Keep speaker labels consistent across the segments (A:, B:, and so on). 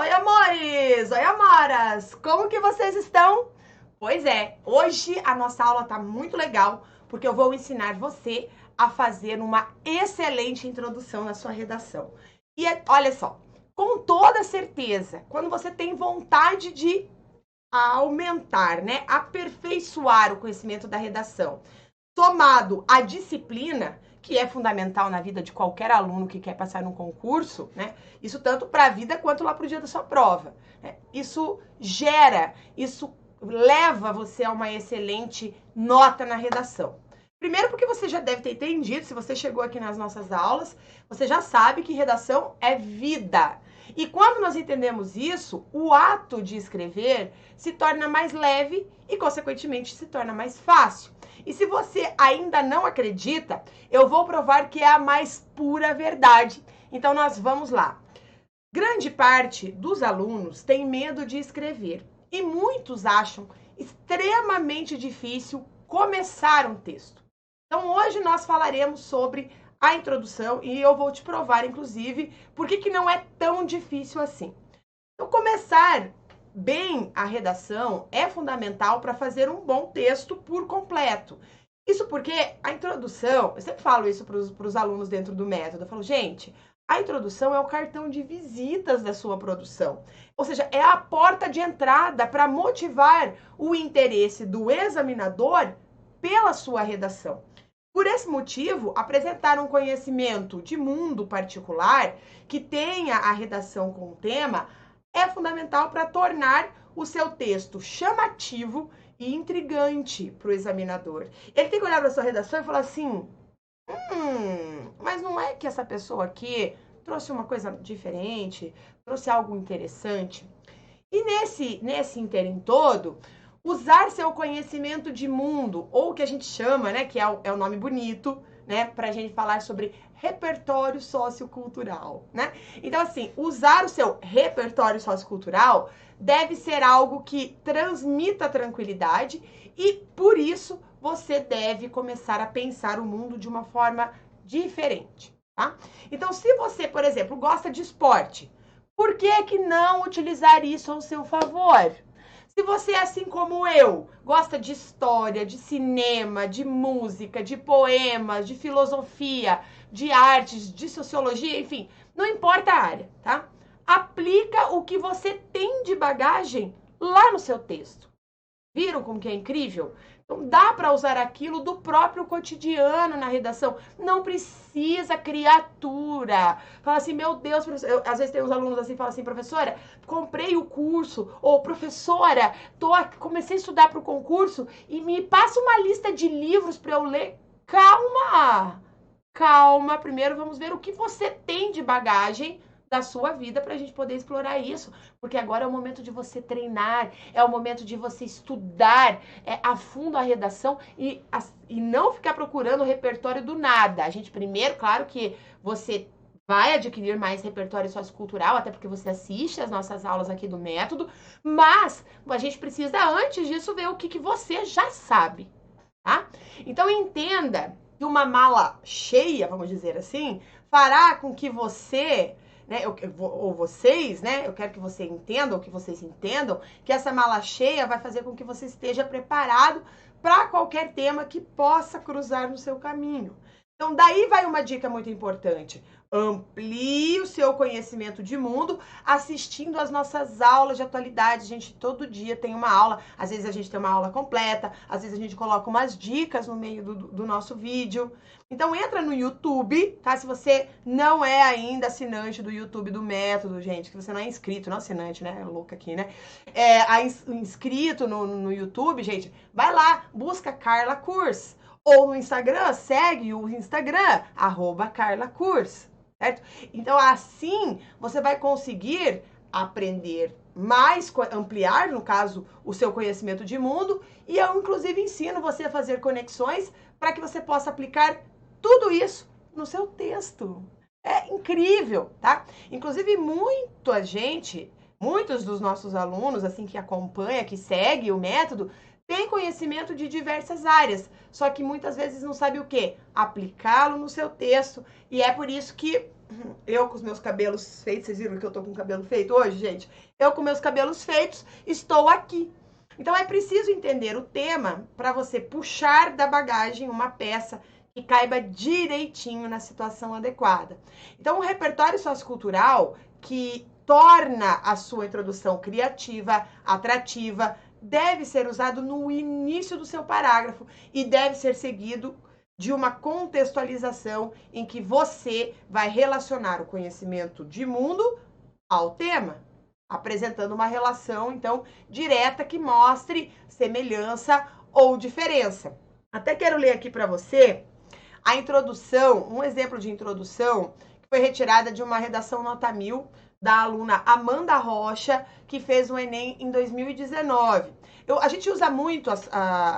A: Oi, amores! Oi, amoras! Como que vocês estão? Pois é, hoje a nossa aula tá muito legal, porque eu vou ensinar você a fazer uma excelente introdução na sua redação. E olha só, com toda certeza, quando você tem vontade de aumentar, né, aperfeiçoar o conhecimento da redação, somado à disciplina, que é fundamental na vida de qualquer aluno que quer passar num concurso, né? Isso tanto para a vida quanto lá para o dia da sua prova. Né? Isso leva você a uma excelente nota na redação. Primeiro porque você já deve ter entendido, se você chegou aqui nas nossas aulas, você já sabe que redação é vida. E quando nós entendemos isso, o ato de escrever se torna mais leve e, consequentemente, se torna mais fácil. E se você ainda não acredita, eu vou provar que é a mais pura verdade. Então, nós vamos lá. Grande parte dos alunos tem medo de escrever e muitos acham extremamente difícil começar um texto. Então, hoje nós falaremos sobre a introdução e eu vou te provar, inclusive, por que não é tão difícil assim. Então, começar bem a redação é fundamental para fazer um bom texto por completo. Isso porque a introdução, eu sempre falo isso para os alunos dentro do método, eu falo, gente, a introdução é o cartão de visitas da sua produção. Ou seja, é a porta de entrada para motivar o interesse do examinador pela sua redação. Por esse motivo, apresentar um conhecimento de mundo particular que tenha a redação com o tema é fundamental para tornar o seu texto chamativo e intrigante para o examinador. Ele tem que olhar para a sua redação e falar assim, mas não é que essa pessoa aqui trouxe uma coisa diferente, trouxe algo interessante? E nesse interim todo, usar seu conhecimento de mundo, ou o que a gente chama, né, que é o nome bonito, né, para a gente falar sobre repertório sociocultural, né? Então, assim, usar o seu repertório sociocultural deve ser algo que transmita tranquilidade e, por isso, você deve começar a pensar o mundo de uma forma diferente, tá? Então, se você, por exemplo, gosta de esporte, por que não utilizar isso ao seu favor? Se você, assim como eu, gosta de história, de cinema, de música, de poemas, de filosofia, de artes, de sociologia, enfim, não importa a área, tá? Aplica o que você tem de bagagem lá no seu texto. Viram como que é incrível? Então, dá para usar aquilo do próprio cotidiano na redação. Não precisa criatura. Fala assim, meu Deus, professor. Às vezes tem uns alunos assim, fala assim, professora, comprei o curso. Ou, professora, comecei a estudar para o concurso e me passa uma lista de livros para eu ler. Calma! Calma, primeiro vamos ver o que você tem de bagagem da sua vida para a gente poder explorar isso, porque agora é o momento de você treinar, é o momento de você estudar a fundo a redação e não ficar procurando o repertório do nada. A gente primeiro, claro que você vai adquirir mais repertório sociocultural, até porque você assiste as nossas aulas aqui do método, mas a gente precisa, antes disso, ver o que você já sabe, tá? Então, entenda que uma mala cheia, vamos dizer assim, fará com que você, né, ou vocês, né, eu quero que você entenda, ou que vocês entendam, que essa mala cheia vai fazer com que você esteja preparado para qualquer tema que possa cruzar no seu caminho. Então, daí vai uma dica muito importante. Amplie o seu conhecimento de mundo assistindo às nossas aulas de atualidade. Gente, todo dia tem uma aula. Às vezes a gente tem uma aula completa, às vezes a gente coloca umas dicas no meio do nosso vídeo. Então, entra no YouTube, tá? Se você não é ainda assinante do YouTube do Método, gente, que você não é inscrito, não assinante, né? É louca aqui, né? Inscrito no YouTube, gente, vai lá, busca Carla Kurs. Ou no Instagram, segue o Instagram, @CarlaKurs, certo? Então, assim, você vai conseguir aprender mais, ampliar, no caso, o seu conhecimento de mundo, e eu, inclusive, ensino você a fazer conexões para que você possa aplicar tudo isso no seu texto. É incrível, tá? Inclusive, muitos dos nossos alunos, assim, que acompanha, que segue o método, tem conhecimento de diversas áreas, só que muitas vezes não sabe o quê? Aplicá-lo no seu texto. E é por isso que eu com os meus cabelos feitos, vocês viram que eu tô com o cabelo feito hoje, gente? Eu com meus cabelos feitos estou aqui. Então é preciso entender o tema para você puxar da bagagem uma peça que caiba direitinho na situação adequada. Então, o repertório sociocultural que torna a sua introdução criativa, atrativa, deve ser usado no início do seu parágrafo e deve ser seguido de uma contextualização em que você vai relacionar o conhecimento de mundo ao tema, apresentando uma relação, então, direta que mostre semelhança ou diferença. Até quero ler aqui para você a introdução, um exemplo de introdução que foi retirada de uma redação nota 1000 da aluna Amanda Rocha, que fez o Enem em 2019. A gente usa muito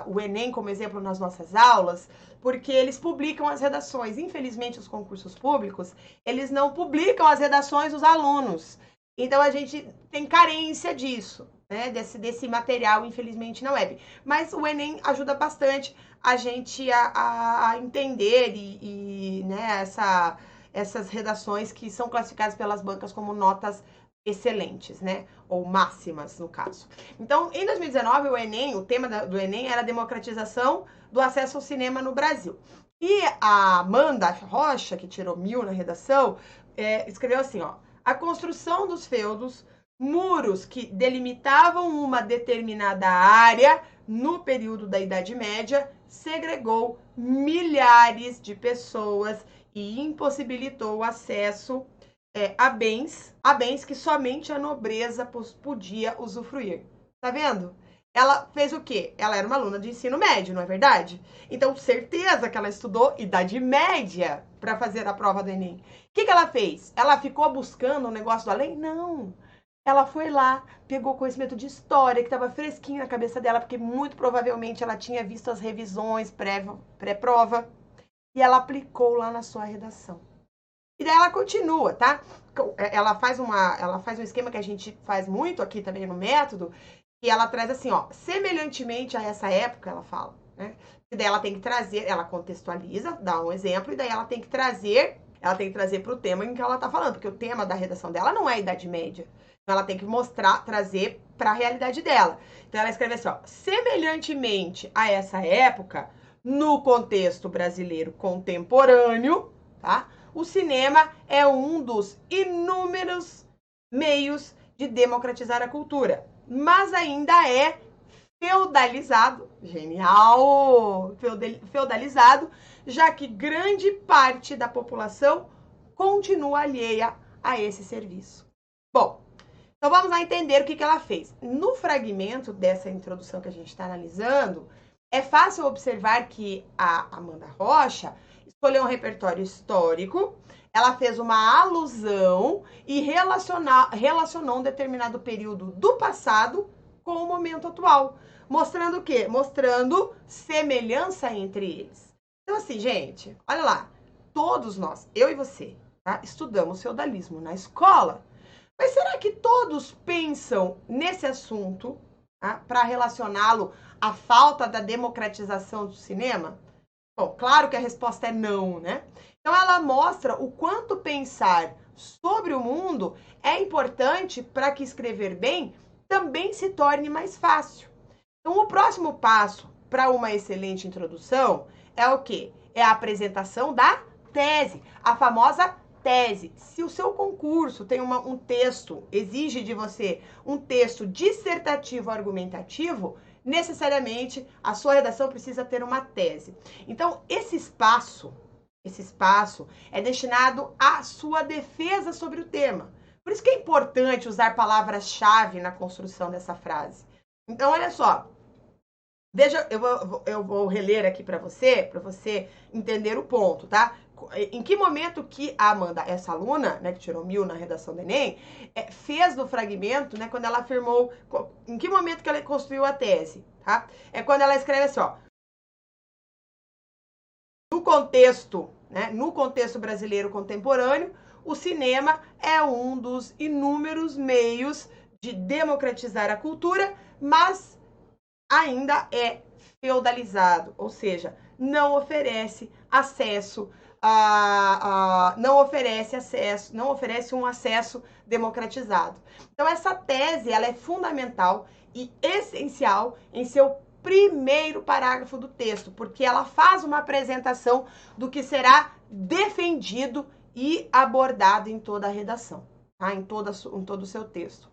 A: o Enem como exemplo nas nossas aulas, porque eles publicam as redações. Infelizmente, os concursos públicos, eles não publicam as redações dos alunos. Então, a gente tem carência disso, né? Desse material, infelizmente, na web. Mas o Enem ajuda bastante a gente a entender né, essas redações que são classificadas pelas bancas como notas excelentes, né? Ou máximas, no caso. Então, em 2019, o tema do Enem era a democratização do acesso ao cinema no Brasil. E a Amanda Rocha, que tirou 1000 na redação, escreveu assim, ó: a construção dos feudos, muros que delimitavam uma determinada área no período da Idade Média, segregou milhares de pessoas e impossibilitou o acesso a bens que somente a nobreza podia usufruir. Tá vendo? Ela fez o quê? Ela era uma aluna de ensino médio, não é verdade? Então, certeza que ela estudou Idade Média para fazer a prova do Enem. O que ela fez? Ela ficou buscando um negócio do além? Não. Ela foi lá, pegou conhecimento de história que estava fresquinho na cabeça dela, porque muito provavelmente ela tinha visto as revisões pré-prova, e ela aplicou lá na sua redação. E daí ela continua, tá? Ela faz um esquema que a gente faz muito aqui também no método, e ela traz assim, ó, semelhantemente a essa época, ela fala, né? E daí ela tem que trazer, ela contextualiza, dá um exemplo, e daí ela tem que trazer para o tema em que ela tá falando, porque o tema da redação dela não é a Idade Média. Então ela tem que trazer para a realidade dela. Então ela escreve assim, ó, semelhantemente a essa época, no contexto brasileiro contemporâneo, tá? O cinema é um dos inúmeros meios de democratizar a cultura, mas ainda é feudalizado, genial, feudalizado, já que grande parte da população continua alheia a esse serviço. Bom, então vamos lá entender o que ela fez. No fragmento dessa introdução que a gente está analisando, é fácil observar que a Amanda Rocha escolheu um repertório histórico, ela fez uma alusão e relacionou um determinado período do passado com o momento atual. Mostrando o quê? Mostrando semelhança entre eles. Então, assim, gente, olha lá. Todos nós, eu e você, tá, estudamos feudalismo na escola. Mas será que todos pensam nesse assunto, tá, para relacioná-lo à falta da democratização do cinema? Bom, claro que a resposta é não, né? Então, ela mostra o quanto pensar sobre o mundo é importante para que escrever bem também se torne mais fácil. Então, o próximo passo para uma excelente introdução é o quê? É a apresentação da tese, a famosa tese. Se o seu concurso tem um texto, exige de você um texto dissertativo argumentativo, necessariamente a sua redação precisa ter uma tese. Então, esse espaço é destinado à sua defesa sobre o tema. Por isso que é importante usar palavras-chave na construção dessa frase. Então, olha só. Veja, eu vou reler aqui para você entender o ponto, tá? Em que momento que a Amanda, essa aluna, né, que tirou 1000 na redação do Enem, fez no fragmento, né, quando ela afirmou, em que momento que ela construiu a tese, tá? É quando ela escreve assim, ó, no contexto brasileiro contemporâneo, o cinema é um dos inúmeros meios de democratizar a cultura, mas ainda é feudalizado, ou seja, não oferece acesso não oferece um acesso democratizado. Então essa tese ela é fundamental e essencial em seu primeiro parágrafo do texto, porque ela faz uma apresentação do que será defendido e abordado em toda a redação, tá? em todo o seu texto.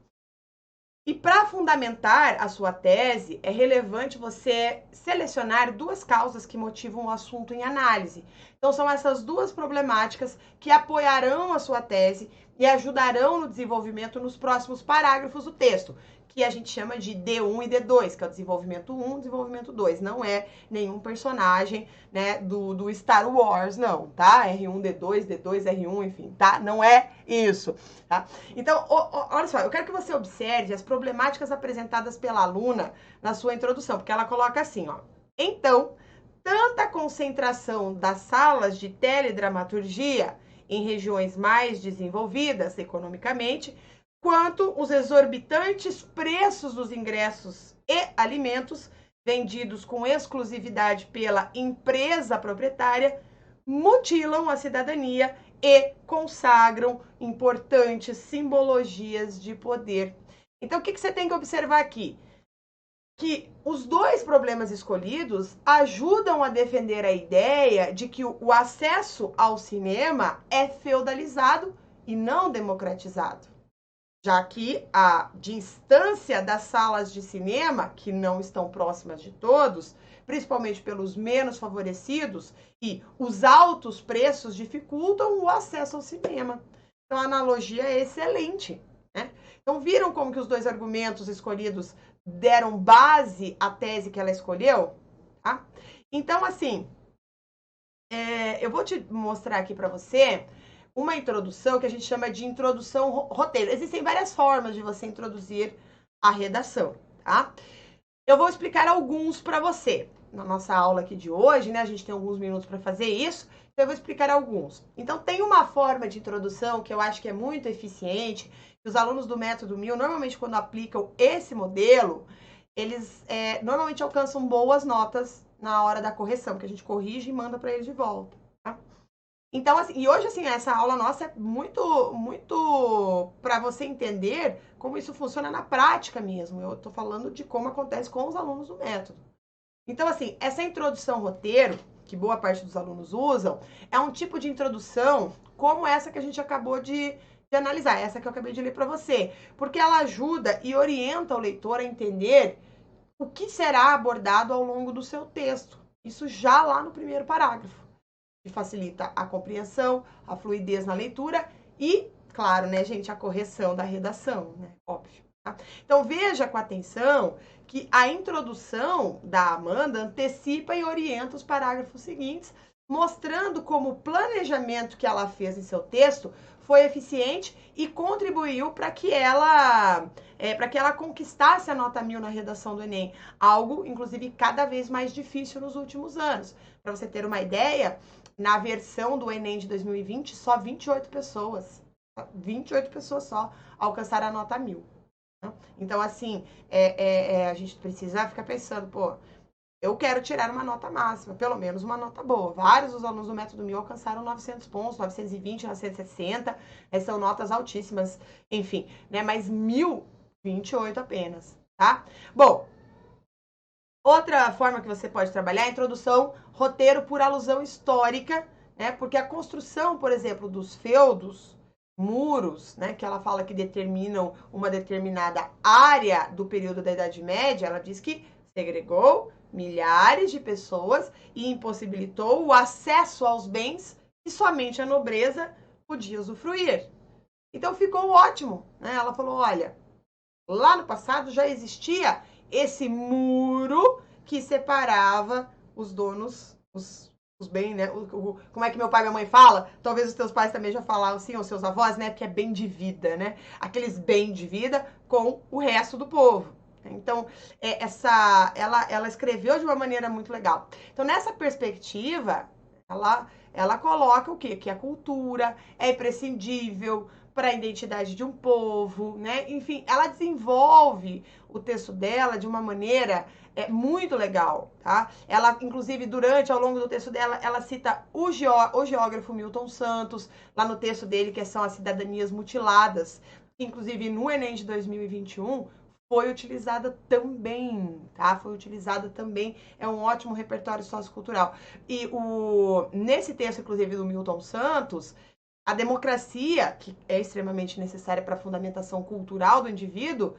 A: E para fundamentar a sua tese, é relevante você selecionar duas causas que motivam o assunto em análise. Então, são essas duas problemáticas que apoiarão a sua tese e ajudarão no desenvolvimento nos próximos parágrafos do texto, que a gente chama de D1 e D2, que é o desenvolvimento 1 e desenvolvimento 2. Não é nenhum personagem, né, do Star Wars, não, tá? R1, D2, D2, R1, enfim, tá? Não é isso, tá? Então, olha só, eu quero que você observe as problemáticas apresentadas pela aluna na sua introdução, porque ela coloca assim, ó. Então, tanta concentração das salas de teledramaturgia em regiões mais desenvolvidas economicamente, quanto os exorbitantes preços dos ingressos e alimentos vendidos com exclusividade pela empresa proprietária mutilam a cidadania e consagram importantes simbologias de poder. Então, o que você tem que observar aqui? Que os dois problemas escolhidos ajudam a defender a ideia de que o acesso ao cinema é feudalizado e não democratizado, já que a distância das salas de cinema, que não estão próximas de todos, principalmente pelos menos favorecidos, e os altos preços dificultam o acesso ao cinema. Então, a analogia é excelente, né? Então, viram como que os dois argumentos escolhidos deram base à tese que ela escolheu? Tá? Então, assim, eu vou te mostrar aqui para você uma introdução que a gente chama de introdução roteiro. Existem várias formas de você introduzir a redação, tá? Eu vou explicar alguns para você. Na nossa aula aqui de hoje, né, a gente tem alguns minutos para fazer isso, então eu vou explicar alguns. Então, tem uma forma de introdução que eu acho que é muito eficiente, que os alunos do Método 1000, normalmente quando aplicam esse modelo, eles normalmente alcançam boas notas na hora da correção, que a gente corrige e manda para eles de volta, tá? Então, assim, e hoje, assim, essa aula nossa é muito para você entender como isso funciona na prática mesmo. Eu tô falando de como acontece com os alunos do método. Então, assim, essa introdução roteiro, que boa parte dos alunos usam, é um tipo de introdução como essa que a gente acabou de analisar, essa que eu acabei de ler para você, porque ela ajuda e orienta o leitor a entender o que será abordado ao longo do seu texto. Isso já lá no primeiro parágrafo, que facilita a compreensão, a fluidez na leitura e, claro, né, gente, a correção da redação, né? Óbvio. Tá? Então, veja com atenção que a introdução da Amanda antecipa e orienta os parágrafos seguintes, mostrando como o planejamento que ela fez em seu texto foi eficiente e contribuiu para que ela conquistasse a nota 1000 na redação do Enem, algo, inclusive, cada vez mais difícil nos últimos anos. Para você ter uma ideia, na versão do Enem de 2020, só 28 pessoas só alcançaram a nota 1000. Então, assim, a gente precisa ficar pensando, pô, eu quero tirar uma nota máxima, pelo menos uma nota boa. Vários dos alunos do Método 1000 alcançaram 900 pontos, 920, 960, são notas altíssimas, enfim, né? Mas 1028 apenas, tá? Bom, outra forma que você pode trabalhar é a introdução roteiro por alusão histórica, né? Porque a construção, por exemplo, dos feudos, muros, né, que ela fala que determinam uma determinada área do período da Idade Média, ela diz que segregou milhares de pessoas e impossibilitou o acesso aos bens que somente a nobreza podia usufruir. Então ficou ótimo, né? Ela falou, olha, lá no passado já existia esse muro que separava os donos, os bens, né? Como é que meu pai e minha mãe falam? Talvez os teus pais também já falavam assim, ou seus avós, né? Porque é bem de vida, né? Aqueles bem de vida com o resto do povo. Então, ela escreveu de uma maneira muito legal. Então, nessa perspectiva, ela coloca o quê? Que a cultura é imprescindível para a identidade de um povo, né? Enfim, ela desenvolve o texto dela de uma maneira muito legal, tá? Ela, inclusive, ao longo do texto dela, ela cita o geógrafo Milton Santos, lá no texto dele, que são as cidadanias mutiladas, que, inclusive, no Enem de 2021, foi utilizada também, tá? Foi utilizada também, é um ótimo repertório sociocultural. E nesse texto, inclusive, do Milton Santos, a democracia, que é extremamente necessária para a fundamentação cultural do indivíduo,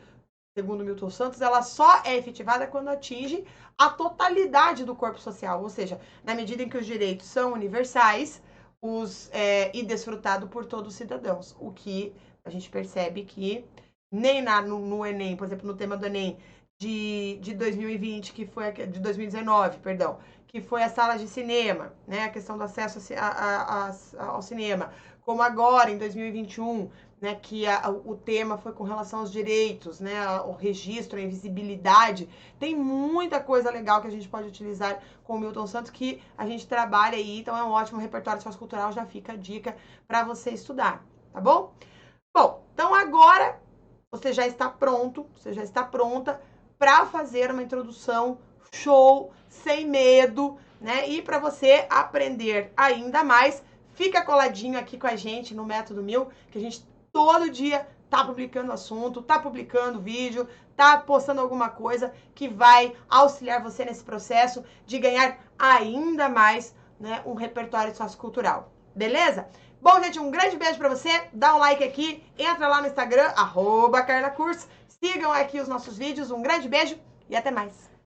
A: segundo Milton Santos, ela só é efetivada quando atinge a totalidade do corpo social, ou seja, na medida em que os direitos são universais e desfrutado por todos os cidadãos, o que a gente percebe que nem no Enem, por exemplo, no tema do Enem de 2020, de 2019, perdão, que foi as salas de cinema, né, a questão do acesso ao cinema, como agora, em 2021, né, que o tema foi com relação aos direitos, né, o registro, a invisibilidade. Tem muita coisa legal que a gente pode utilizar com o Milton Santos, que a gente trabalha aí, então é um ótimo repertório sociocultural, já fica a dica para você estudar, tá bom? Bom, então agora você já está pronto, você já está pronta para fazer uma introdução show, sem medo, né? E para você aprender ainda mais, fica coladinho aqui com a gente no Método 1000, que a gente todo dia tá publicando assunto, tá publicando vídeo, tá postando alguma coisa que vai auxiliar você nesse processo de ganhar ainda mais, né, um repertório sociocultural. Beleza? Bom, gente, um grande beijo pra você, dá um like aqui, entra lá no Instagram, @CarlaCurso, sigam aqui os nossos vídeos, um grande beijo e até mais!